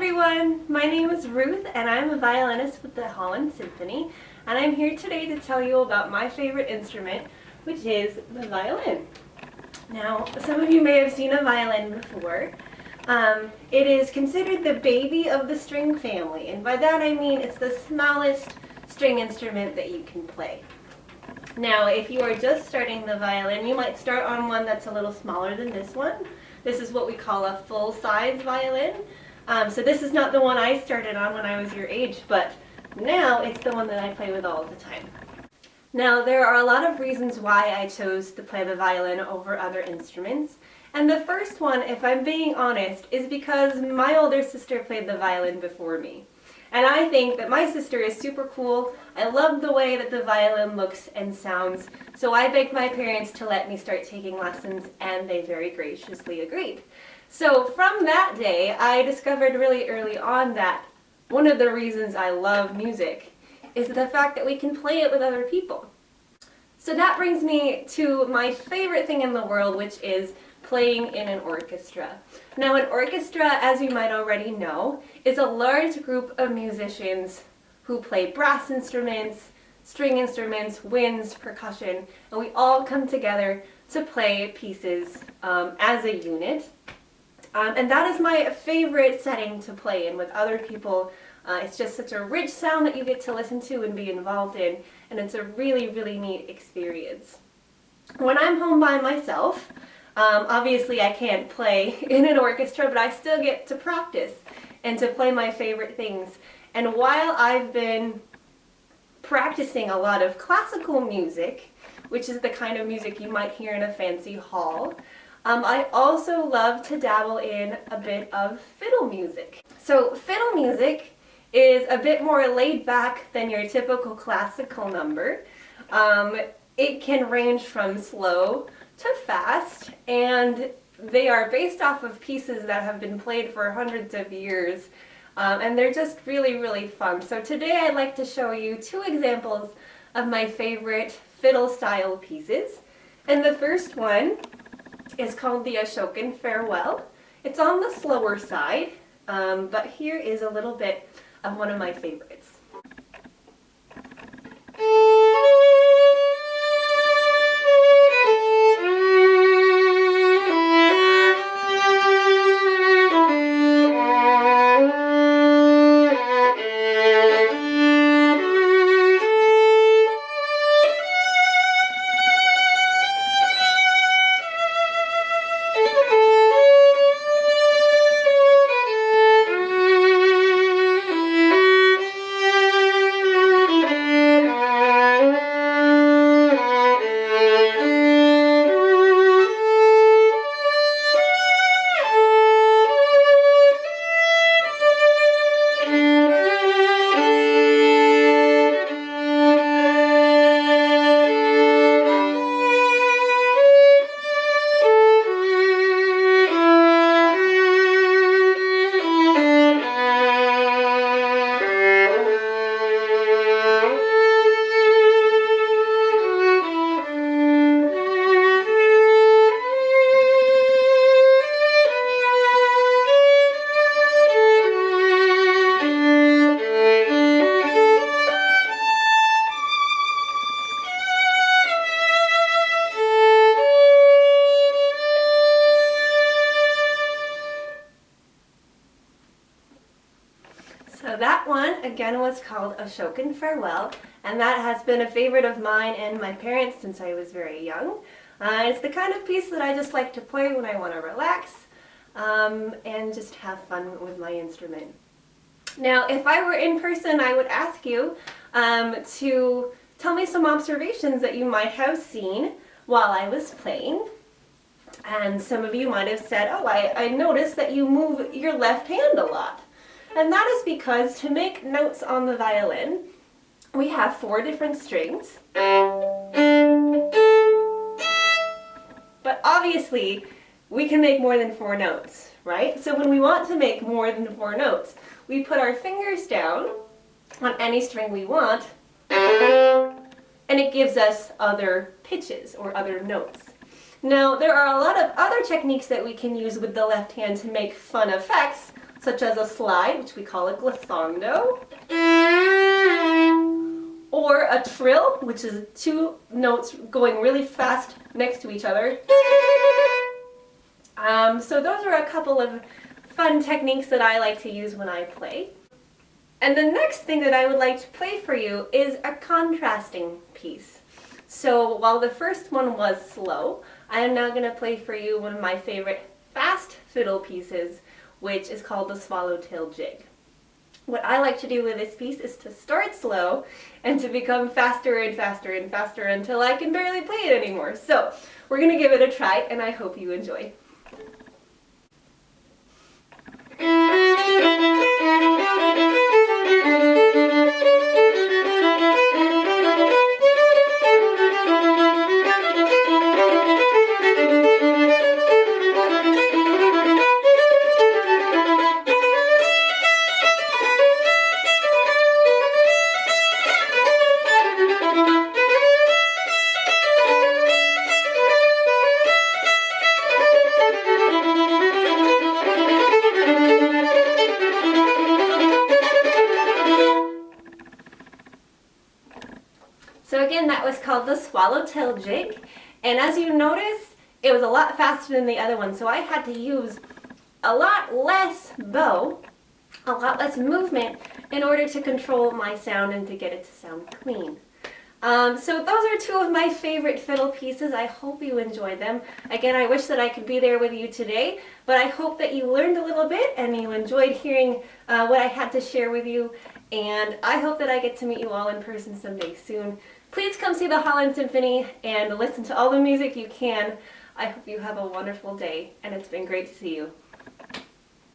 everyone, my name is Ruth and I'm a violinist with the Holland Symphony, and I'm here today to tell you about my favorite instrument, which is the violin. Now, some of you may have seen a violin before. It is considered the baby of the string family, and by that I mean it's the smallest string instrument that you can play. Now, if you are just starting the violin, you might start on one that's a little smaller than this one. This is what we call a full-size violin. So this is not the one I started on when I was your age, but now it's the one that I play with all the time. Now, there are a lot of reasons why I chose to play the violin over other instruments. And the first one, if I'm being honest, is because my older sister played the violin before me. And I think that my sister is super cool. I love the way that the violin looks and sounds. So I begged my parents to let me start taking lessons, and they very graciously agreed. So from that day, I discovered really early on that one of the reasons I love music is the fact that we can play it with other people. So that brings me to my favorite thing in the world, which is playing in an orchestra. Now, an orchestra, as you might already know, is a large group of musicians who play brass instruments, string instruments, winds, percussion, and we all come together to play pieces as a unit. And that is my favorite setting to play in with other people. It's just such a rich sound that you get to listen to and be involved in, and it's a really, really neat experience. When I'm home by myself, obviously I can't play in an orchestra, but I still get to practice and to play my favorite things. And while I've been practicing a lot of classical music, which is the kind of music you might hear in a fancy hall, I also love to dabble in a bit of fiddle music. So fiddle music is a bit more laid back than your typical classical number. It can range from slow to fast, and they are based off of pieces that have been played for hundreds of years, and they're just really, really fun. So today I'd like to show you two examples of my favorite fiddle style pieces. And the first one is called the Ashokan Farewell. It's on the slower side, but here is a little bit of one of my favorites. So that one, again, was called Ashokan Farewell, and that has been a favorite of mine and my parents since I was very young. It's the kind of piece that I just like to play when I want to relax and just have fun with my instrument. Now, if I were in person, I would ask you to tell me some observations that you might have seen while I was playing. And some of you might have said, oh, I noticed that you move your left hand a lot. And that is because to make notes on the violin, we have 4 different strings. But obviously, we can make more than 4 notes, right? So when we want to make more than 4 notes, we put our fingers down on any string we want, and it gives us other pitches or other notes. Now, there are a lot of other techniques that we can use with the left hand to make fun effects, such as a slide, which we call a glissando, or a trill, which is two notes going really fast next to each other. So those are a couple of fun techniques that I like to use when I play. And the next thing that I would like to play for you is a contrasting piece. So while the first one was slow, I am now going to play for you one of my favorite fast fiddle pieces, which is called the swallowtail jig. What I like to do with this piece is to start slow and to become faster and faster and faster until I can barely play it anymore. So we're going to give it a try, and I hope you enjoy. So again, that was called the swallowtail jig, and as you notice, it was a lot faster than the other one, so I had to use a lot less bow, a lot less movement in order to control my sound and to get it to sound clean. So those are two of my favorite fiddle pieces. I hope you enjoyed them. Again, I wish that I could be there with you today, but I hope that you learned a little bit and you enjoyed hearing what I had to share with you, and I hope that I get to meet you all in person someday soon. Please come see the Holland Symphony and listen to all the music you can. I hope you have a wonderful day, and it's been great to see you.